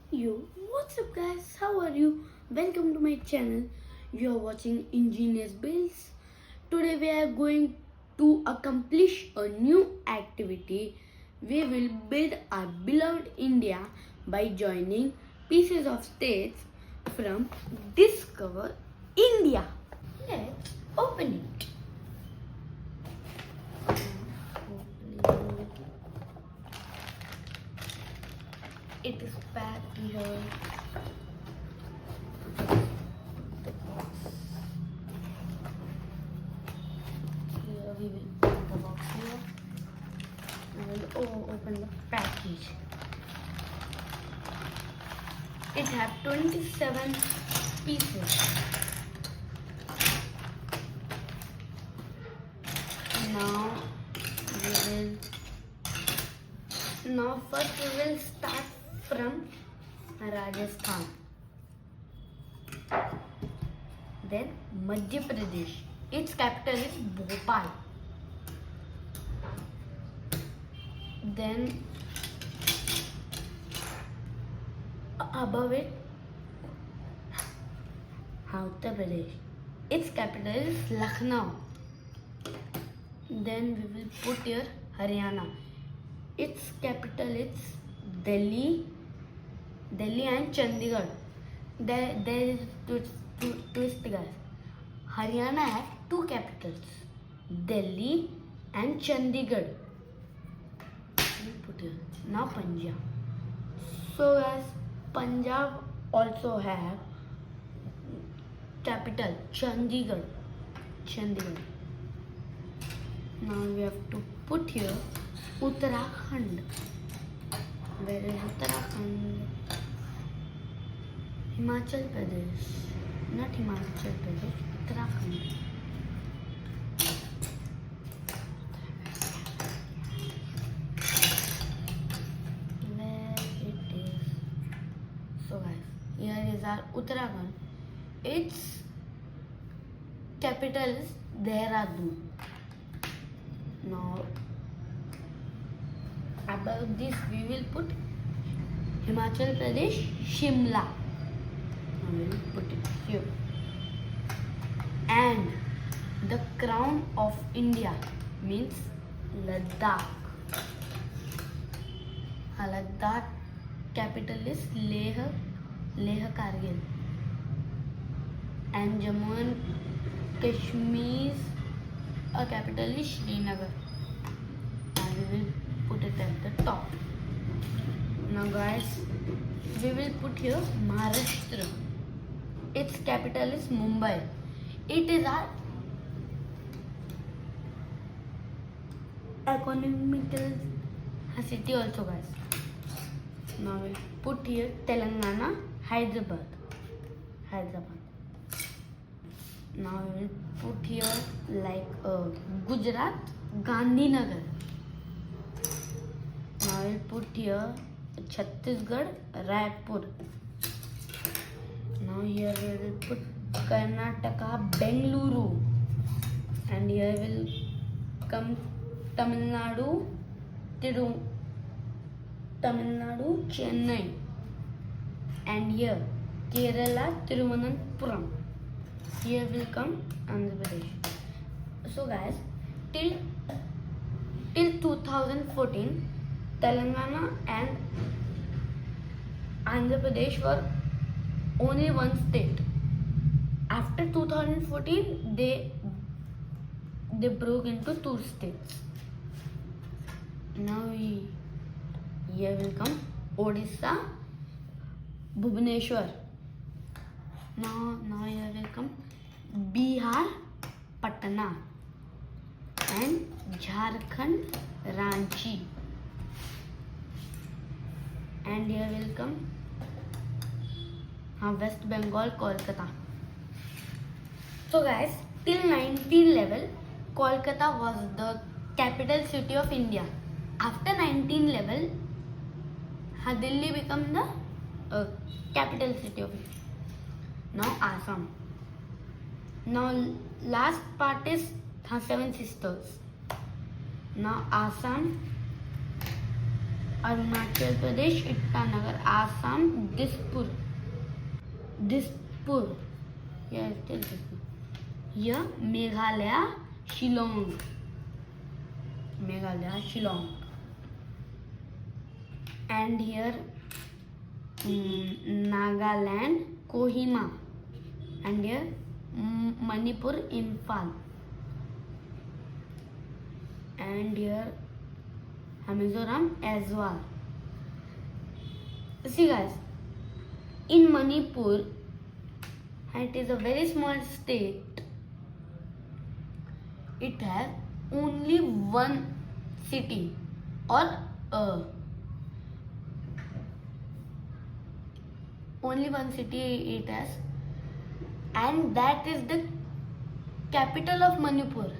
Yo, what's up guys? How are you? Welcome to my channel. You are watching Ingenious Builds. Today we are going to accomplish a new activity. We will build our beloved India by joining pieces of states from Discover India. Let's open it. It is packed here. The box. Here we will open the box here. I will open the package. It has 27 pieces. Now first we will start from Rajasthan, then Madhya Pradesh. Its capital is Bhopal. Then above it, Uttar Pradesh. Its capital is Lucknow. Then we will put here Haryana. Its capital is Delhi and Chandigarh. There is twist guys. Haryana has two capitals, Delhi and Chandigarh. Put here. Now Punjab. So guys, Punjab also have capital Chandigarh. Now we have to put here Uttarakhand. Where is Uttarakhand? Himachal Pradesh. Not Himachal Pradesh, Uttarakhand. Where it is? So guys, here is our Uttarakhand. Its capital is Dehradun. Now above this we will put Himachal Pradesh, Shimla. We will put it here. And the crown of India means Ladakh. Ladakh capital is Leh Kargil. And Jammu and Kashmir's capital is Srinagar. And we will put it at the top. Now guys, we will put here Maharashtra. Its capital is Mumbai. It is our economical city also guys. Now we'll put here Telangana, Hyderabad. Now we will put here like Gujarat, Gandhinagar. Now we will put here Chhattisgarh, Raipur. Now here we will put Karnataka, Bengaluru. And here will come Tamil Nadu, Chennai. And here Kerala, Thiruvananthapuram. Here will come Andhra Pradesh. So guys, till 2014, Telangana and Andhra Pradesh were only one state. After 2014, they broke into two states. Now here will come Odisha, Bhubaneswar. Now here will come Bihar, Patna, and Jharkhand, Ranchi. And here will come West Bengal, Kolkata. So guys, till 1911, Kolkata was the capital city of India. After 1911, Delhi became the capital city of India. Now Assam. Now last part is Seven Sisters. Now Assam Arunachal Pradesh, Itanagar, Assam, Dispur. Yes, tell Dispur. Here, Meghalaya, Shillong. And here, Nagaland, Kohima. And here, Manipur, Imphal. And here, Mizoram, Aizawl. See guys, in Manipur, it is a very small state. It has only one city or only one city it has, and that is the capital of Manipur.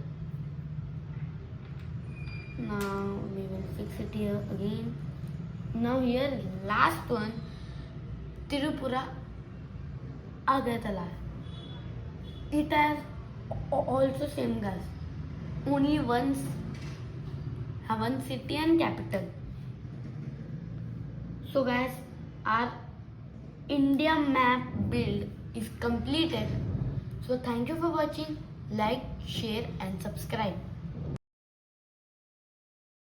Now we will fix it here again. Now here last one, Tirupura, Agartala. It has also same guys, only one city and capital. So guys, our India map build is completed. So thank you for watching. Like, share and subscribe.